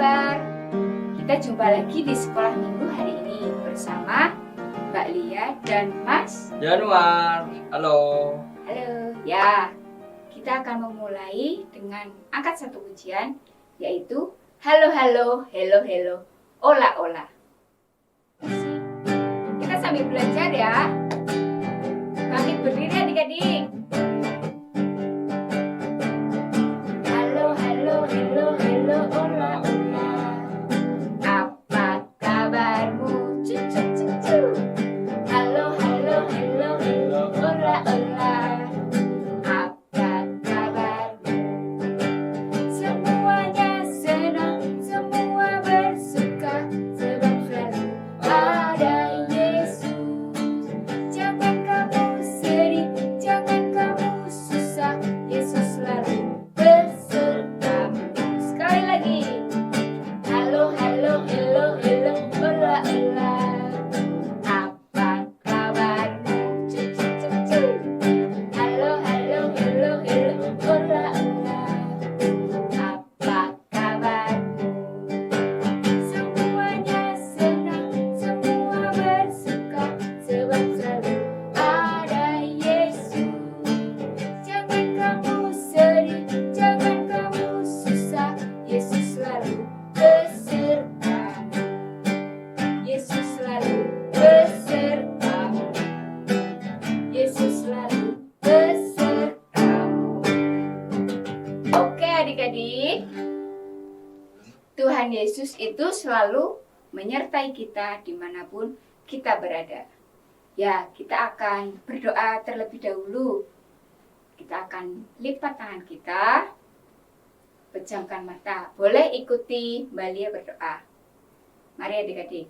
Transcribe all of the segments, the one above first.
kabar? Kita jumpa lagi di sekolah minggu hari ini bersama Mbak Lia dan Mas Januar. Halo. Halo. Ya, kita akan memulai dengan angkat satu pujian, yaitu halo halo, hello hello, ola ola. Kita sambil belajar ya. Bangkit berdiri adik-adik. Halo halo, hello hello, ola ola. Apa kabarmu? Cucu cucu. Halo halo, hello hello, ola ola. Apa kabarmu? Semuanya senang, semua bersuka, sebab selalu ada Yesus. Jangan kamu sedih, jangan kamu susah, Yesus selalu besertamu. Sekali lagi. Halo halo, hello hello, ola ola. Apa kabarmu? Cucu cucu. Halo halo, hello hello, ola ola. Apa kabarmu? Semuanya senang, semua bersuka, sebab selalu ada Yesus. Jangan kamu sedih, jangan kamu susah, Yesus selalu besertamu. Yesus selalu besertamu. Yesus selalu besertamu. Oke adik-adik, Tuhan Yesus itu selalu menyertai kita dimanapun kita berada. Ya, kita akan berdoa terlebih dahulu. Kita akan lipat tangan kita, pejamkan mata. Boleh ikuti Mbak Lia berdoa. Mari adik-adik.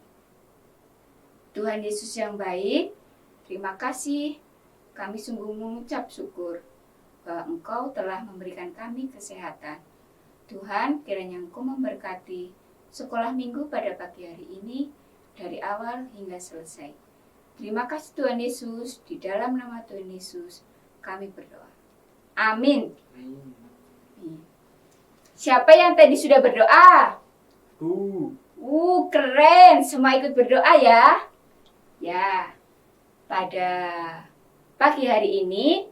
Tuhan Yesus yang baik, terima kasih. Kami sungguh mengucap syukur bahwa Engkau telah memberikan kami kesehatan. Tuhan, kiranya Engkau memberkati sekolah minggu pada pagi hari ini dari awal hingga selesai. Terima kasih Tuhan Yesus, di dalam nama Tuhan Yesus kami berdoa. Amin. Siapa yang tadi sudah berdoa? Keren. Semua ikut berdoa ya. Ya, pada pagi hari ini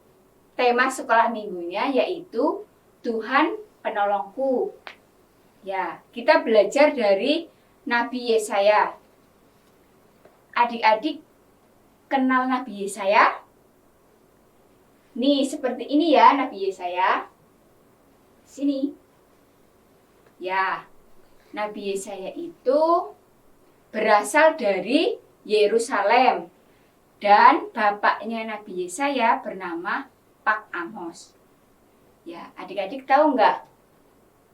tema sekolah minggunya yaitu Tuhan penolongku. Ya, kita belajar dari Nabi Yesaya. Adik-adik kenal Nabi Yesaya? Nih, seperti ini ya Nabi Yesaya. Sini. Ya, Nabi Yesaya itu berasal dari Yerusalem. Dan bapaknya Nabi Yesaya bernama Pak Amos. Ya, adik-adik tahu nggak?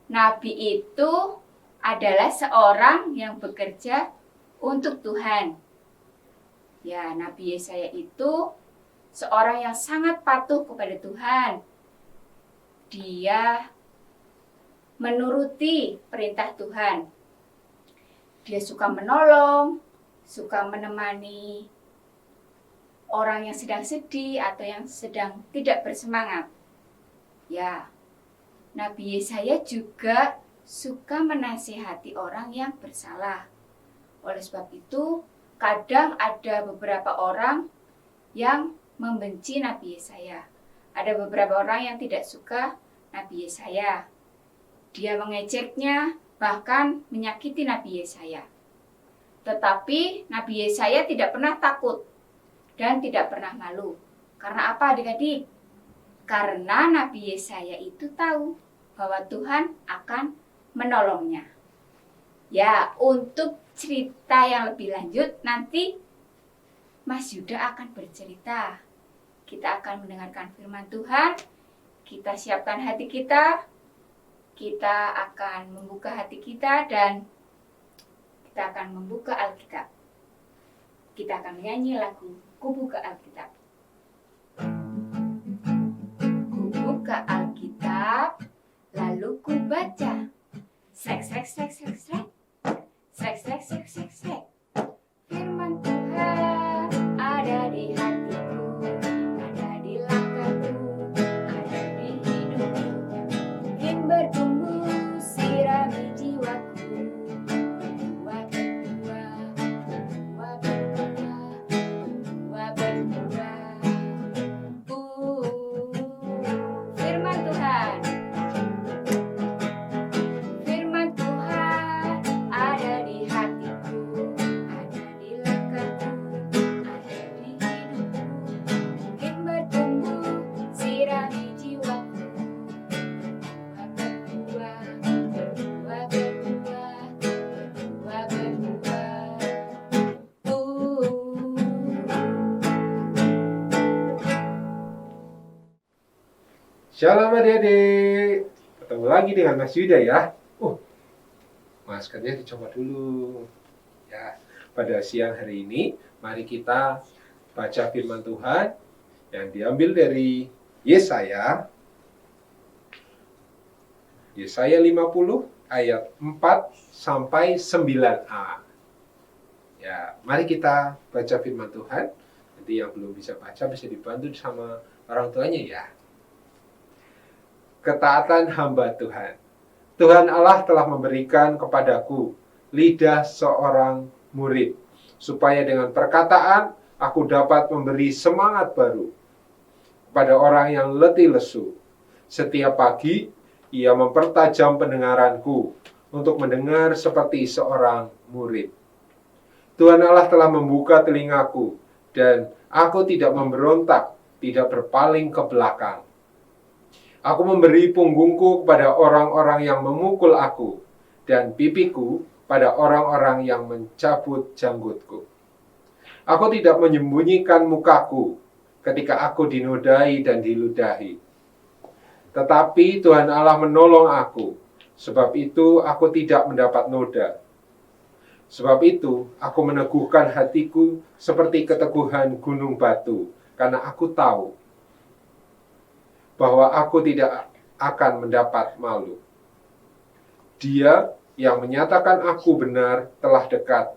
Nabi itu adalah seorang yang bekerja untuk Tuhan. Ya, Nabi Yesaya itu seorang yang sangat patuh kepada Tuhan. Dia menuruti perintah Tuhan. Dia suka menolong, suka menemani orang yang sedang sedih atau yang sedang tidak bersemangat. Ya, Nabi Yesaya juga suka menasihati orang yang bersalah. Oleh sebab itu, kadang ada beberapa orang yang membenci Nabi Yesaya. Ada beberapa orang yang tidak suka Nabi Yesaya. Dia mengejeknya, bahkan menyakiti Nabi Yesaya. Tetapi Nabi Yesaya tidak pernah takut dan tidak pernah malu. Karena apa adik-adik? Karena Nabi Yesaya itu tahu bahwa Tuhan akan menolongnya. Ya, untuk cerita yang lebih lanjut nanti Mas Yuda akan bercerita. Kita akan mendengarkan firman Tuhan. Kita siapkan hati kita. Kita akan membuka hati kita dan kita akan membuka Alkitab. Kita akan menyanyi lagu Ku Buka Alkitab. Ku buka Alkitab, lalu ku baca. Srek, srek, srek, srek, srek. Srek, srek, srek, srek, srek. Firman Tuhan ada di hatiku, ada di langkahku, ada di hidupku. Mungkin bertumbuh sirami jiwaku. Shalom adik-adik. Ketemu lagi dengan Mas Yuda ya. Maskernya dicoba dulu. Ya, pada siang hari ini, mari kita baca firman Tuhan yang diambil dari Yesaya 50 ayat 4 sampai 9a. Ya, mari kita baca firman Tuhan. Nanti yang belum bisa baca bisa dibantu sama orang tuanya ya. Ketaatan hamba Tuhan. Tuhan Allah telah memberikan kepadaku lidah seorang murid, supaya dengan perkataan aku dapat memberi semangat baru kepada orang yang letih lesu. Setiap pagi ia mempertajam pendengaranku untuk mendengar seperti seorang murid. Tuhan Allah telah membuka telingaku dan aku tidak memberontak, tidak berpaling ke belakang. Aku memberi punggungku kepada orang-orang yang memukul aku, dan pipiku pada orang-orang yang mencabut janggutku. Aku tidak menyembunyikan mukaku ketika aku dinodai dan diludahi. Tetapi Tuhan Allah menolong aku, sebab itu aku tidak mendapat noda. Sebab itu aku meneguhkan hatiku seperti keteguhan gunung batu, karena aku tahu bahwa aku tidak akan mendapat malu. Dia yang menyatakan aku benar telah dekat.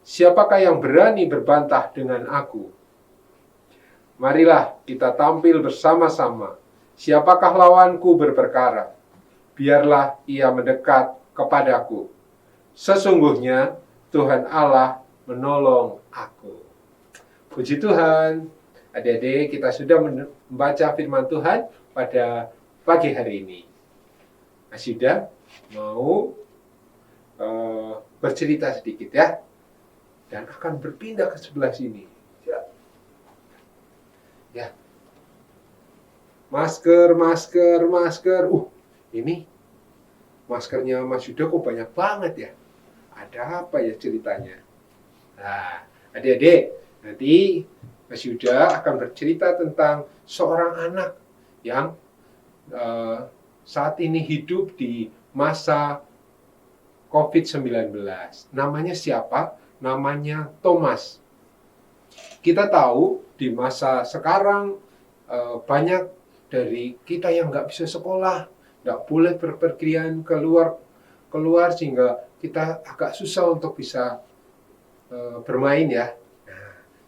Siapakah yang berani berbantah dengan aku? Marilah kita tampil bersama-sama. Siapakah lawanku berperkara? Biarlah ia mendekat kepadaku. Sesungguhnya Tuhan Allah menolong aku. Puji Tuhan. Adik-adik, kita sudah membaca firman Tuhan pada pagi hari ini. Mas Yuda mau bercerita sedikit ya. Dan akan berpindah ke sebelah sini. Ya. Masker. Ini maskernya Mas Yuda kok banyak banget ya. Ada apa ya ceritanya? Nah, adik-adik, nanti Mas Yuda akan bercerita tentang seorang anak yang saat ini hidup di masa COVID-19. Namanya siapa? Namanya Thomas. Kita tahu di masa sekarang banyak dari kita yang nggak bisa sekolah, nggak boleh berpergian keluar sehingga kita agak susah untuk bisa bermain ya.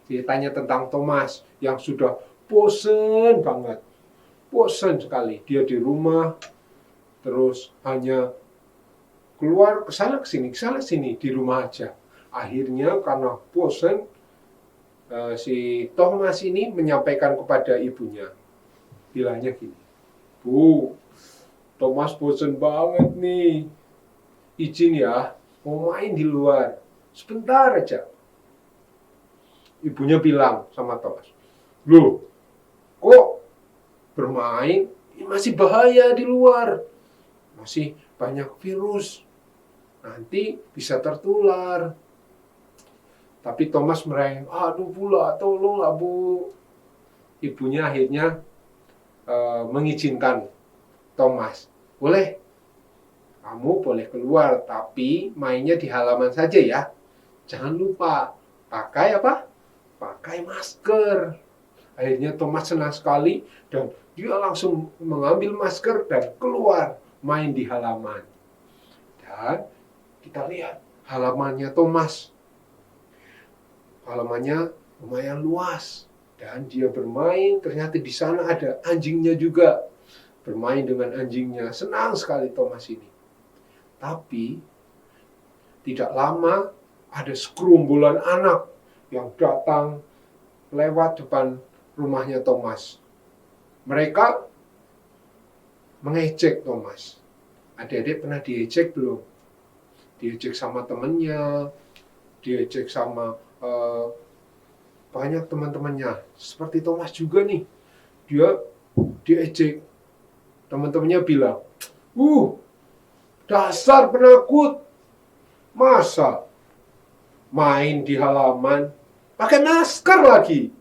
Ceritanya tentang Thomas yang sudah bosen banget. Bosen sekali. Dia di rumah, terus hanya keluar kesana sini di rumah aja. Akhirnya karena bosen, si Thomas ini menyampaikan kepada ibunya. Bilangnya gini, Bu, Thomas bosen banget nih. Izin ya, mau main di luar. Sebentar aja. Ibunya bilang sama Thomas, loh, kok bermain? Masih bahaya di luar. Masih banyak virus. Nanti bisa tertular. Tapi Thomas merengek, aduh pula, tolonglah Bu. Ibunya akhirnya mengizinkan Thomas. Boleh, kamu boleh keluar, tapi mainnya di halaman saja ya. Jangan lupa, pakai apa? Pakai masker. Akhirnya Thomas senang sekali dan dia langsung mengambil masker dan keluar main di halaman. Dan kita lihat halamannya Thomas. Halamannya lumayan luas dan dia bermain. Ternyata di sana ada anjingnya juga. Bermain dengan anjingnya. Senang sekali Thomas ini. Tapi tidak lama ada segerombolan anak yang datang lewat depan rumahnya Thomas. Mereka mengejek Thomas. Adik-adik pernah diejek belum? Diejek sama temannya, diejek sama banyak teman-temannya. Seperti Thomas juga nih. Dia diejek. Teman-temannya bilang, dasar penakut. Masa main di halaman pakai masker lagi.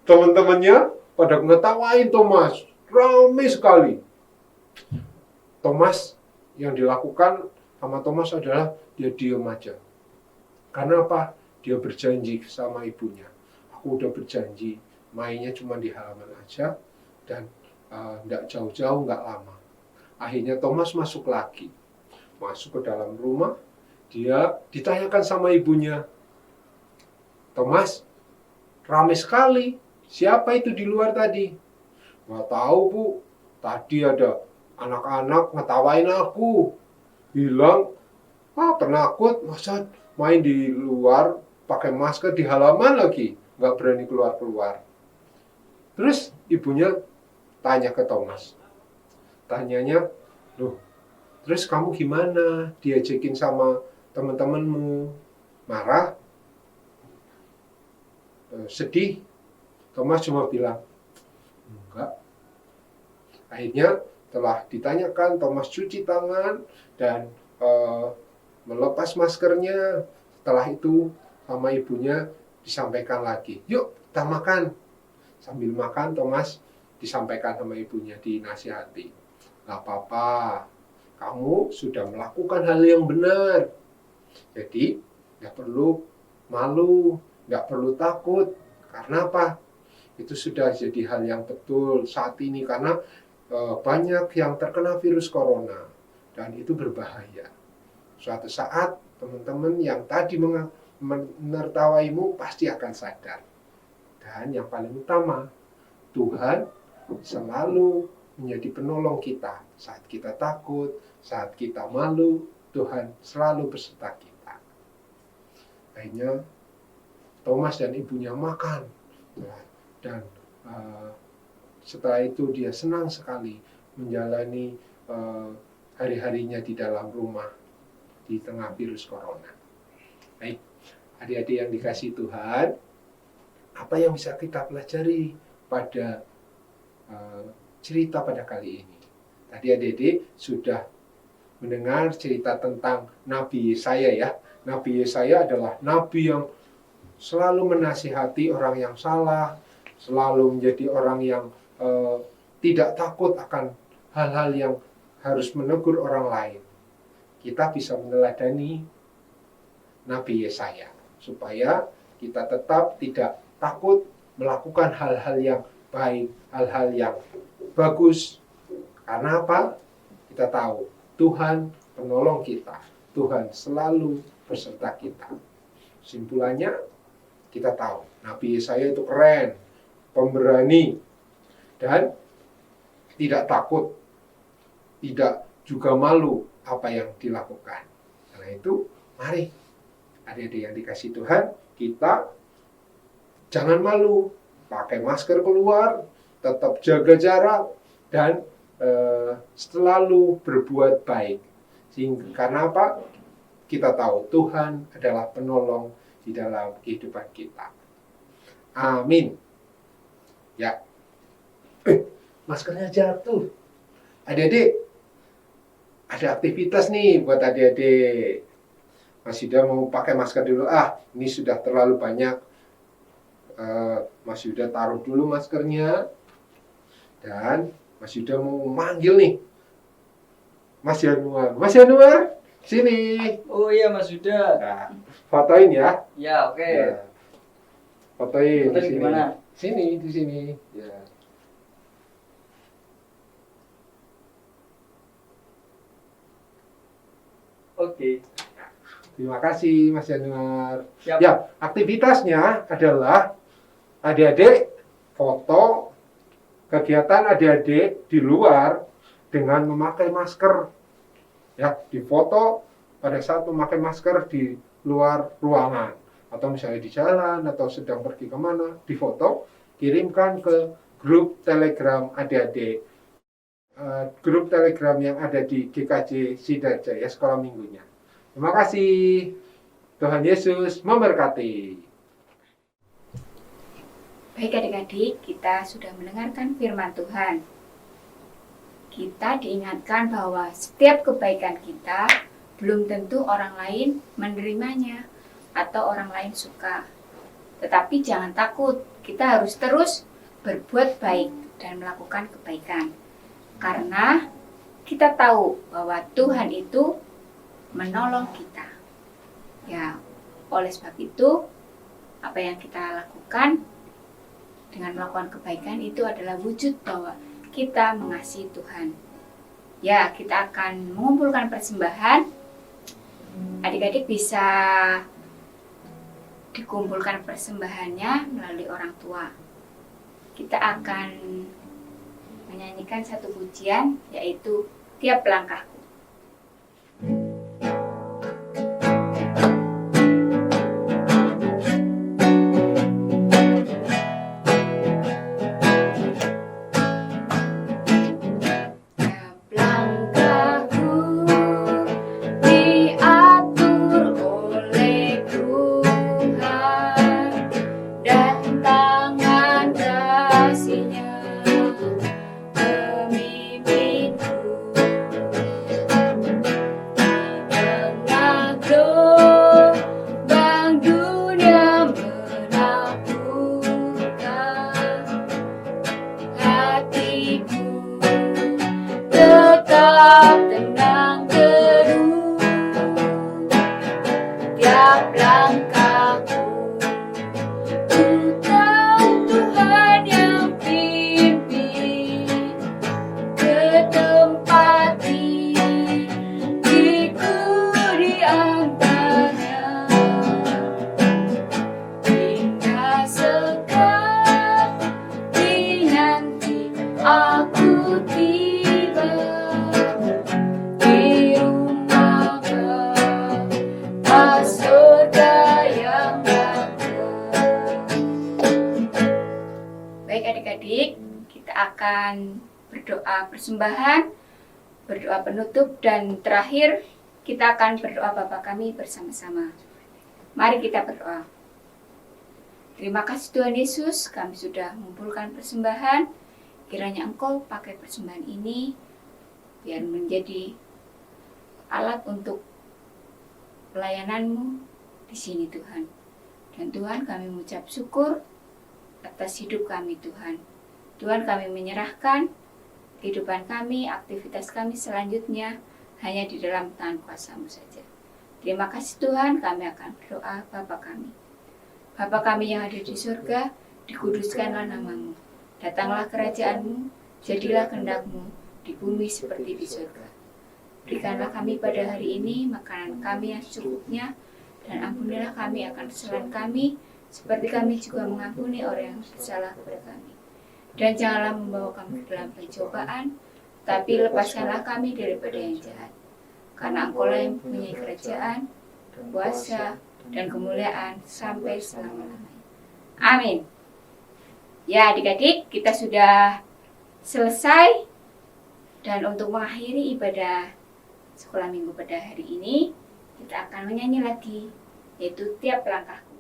Teman-temannya pada ngetawain Thomas. Ramai sekali. Thomas, yang dilakukan sama Thomas adalah dia diam aja. Karena apa? Dia berjanji sama ibunya. Aku udah berjanji, mainnya cuma di halaman aja, dan nggak jauh-jauh, nggak lama. Akhirnya Thomas masuk lagi. Masuk ke dalam rumah, dia ditanyakan sama ibunya, Thomas, ramai sekali. Siapa itu di luar tadi? Nggak tahu, Bu. Tadi ada anak-anak ngetawain aku. Bilang, penakut, masa main di luar pakai masker di halaman lagi. Nggak berani keluar-keluar. Terus ibunya tanya ke Thomas. Tanyanya, loh, terus kamu gimana? Diajakin sama teman-temanmu? Marah? Sedih? Thomas cuma bilang, enggak. Akhirnya setelah ditanyakan, Thomas cuci tangan dan melepas maskernya. Setelah itu sama ibunya disampaikan lagi, yuk kita makan. Sambil makan, Thomas disampaikan sama ibunya, dinasihati. Gak apa-apa, kamu sudah melakukan hal yang benar. Jadi gak perlu malu, gak perlu takut. Karena apa? Itu sudah jadi hal yang betul saat ini, karena banyak yang terkena virus corona dan itu berbahaya. Suatu saat teman-teman yang tadi menertawaimu pasti akan sadar. Dan yang paling utama, Tuhan selalu menjadi penolong kita. Saat kita takut, saat kita malu, Tuhan selalu beserta kita. Akhirnya Thomas dan ibunya makan. Dan setelah itu dia senang sekali menjalani hari-harinya di dalam rumah di tengah virus corona. Baik, adik-adik yang dikasihi Tuhan, apa yang bisa kita pelajari pada cerita pada kali ini? Tadi adik-adik sudah mendengar cerita tentang Nabi Yesaya ya. Nabi Yesaya adalah nabi yang selalu menasihati orang yang salah, selalu menjadi orang yang tidak takut akan hal-hal yang harus menegur orang lain. Kita bisa meneladani Nabi Yesaya supaya kita tetap tidak takut melakukan hal-hal yang baik, hal-hal yang bagus. Karena apa? Kita tahu Tuhan penolong kita. Tuhan selalu beserta kita. Simpulannya, kita tahu Nabi Yesaya itu keren, pemberani, dan tidak takut, tidak juga malu apa yang dilakukan. Karena itu, mari adik-adik yang dikasihi Tuhan, kita jangan malu, pakai masker keluar, tetap jaga jarak, dan selalu berbuat baik. Karena apa? Kita tahu Tuhan adalah penolong di dalam kehidupan kita. Amin. Ya. Maskernya jatuh. Adik-adik, ada aktivitas nih buat adik-adik. Mas Yuda mau pakai masker dulu. Ini sudah terlalu banyak. Mas Yuda taruh dulu maskernya. Dan Mas Yuda mau manggil nih Mas Yanuar. Mas Yanuar, sini. Oh iya Mas Yuda. Nah, fotoin ya. Ya oke. Ya. Fotoin di Fotoin sini. gimana? Sini, di sini. Ya. Oke. Terima kasih Mas Yanuar. Siap. Ya, aktivitasnya adalah adik-adik foto kegiatan adik-adik di luar dengan memakai masker. Ya, difoto pada saat memakai masker di luar ruangan. Atau misalnya di jalan, atau sedang pergi kemana, difoto, kirimkan ke grup Telegram adik-adik. Grup Telegram yang ada di GKJ Sidarjaya Sekolah Minggunya. Terima kasih. Tuhan Yesus memberkati. Baik adik-adik, kita sudah mendengarkan firman Tuhan. Kita diingatkan bahwa setiap kebaikan kita belum tentu orang lain menerimanya atau orang lain suka. Tetapi jangan takut, kita harus terus berbuat baik dan melakukan kebaikan. Karena kita tahu bahwa Tuhan itu menolong kita. Ya, oleh sebab itu, apa yang kita lakukan dengan melakukan kebaikan itu adalah wujud bahwa kita mengasihi Tuhan. Ya, kita akan mengumpulkan persembahan. Adik-adik bisa dikumpulkan persembahannya melalui orang tua. Kita akan menyanyikan satu pujian, yaitu Tiap Langkahku. Akan berdoa persembahan, berdoa penutup, dan terakhir kita akan berdoa Bapa kami bersama-sama. Mari kita berdoa. Terima kasih Tuhan Yesus, kami sudah mengumpulkan persembahan. Kiranya Engkau pakai persembahan ini biar menjadi alat untuk pelayanan-Mu di sini Tuhan. Dan Tuhan, kami mengucap syukur atas hidup kami Tuhan. Tuhan, kami menyerahkan kehidupan kami, aktivitas kami selanjutnya hanya di dalam tangan kuasa-Mu saja. Terima kasih Tuhan, kami akan berdoa Bapa kami. Bapa kami yang ada di surga, dikuduskanlah nama-Mu. Datanglah kerajaan-Mu, jadilah kehendak-Mu di bumi seperti di surga. Berikanlah kami pada hari ini makanan kami yang secukupnya, dan ampunilah kami akan kesalahan kami, seperti kami juga mengampuni orang yang bersalah kepada kami. Dan janganlah membawa kami ke dalam pencobaan, tapi lepaskanlah kami daripada yang jahat. Karena Engkau-lah yang mempunyai kerajaan, kuasa, dan kemuliaan sampai selama-lamanya. Amin. Ya adik-adik, kita sudah selesai. Dan untuk mengakhiri ibadah sekolah minggu pada hari ini, kita akan menyanyi lagi, yaitu Tiap Langkahku.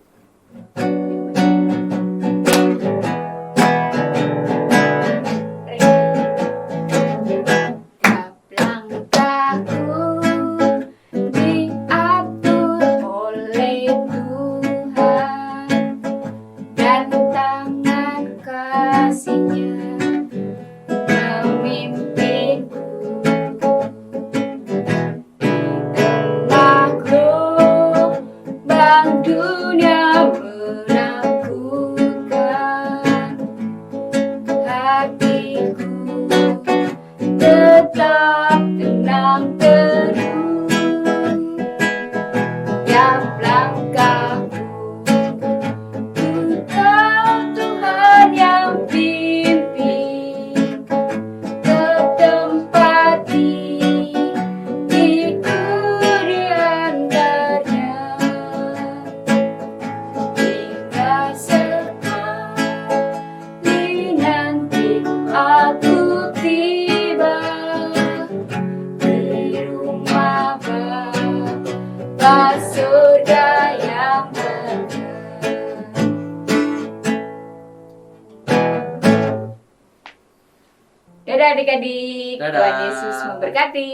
Dadah adik-adik, Dadah. Tuhan Yesus memberkati.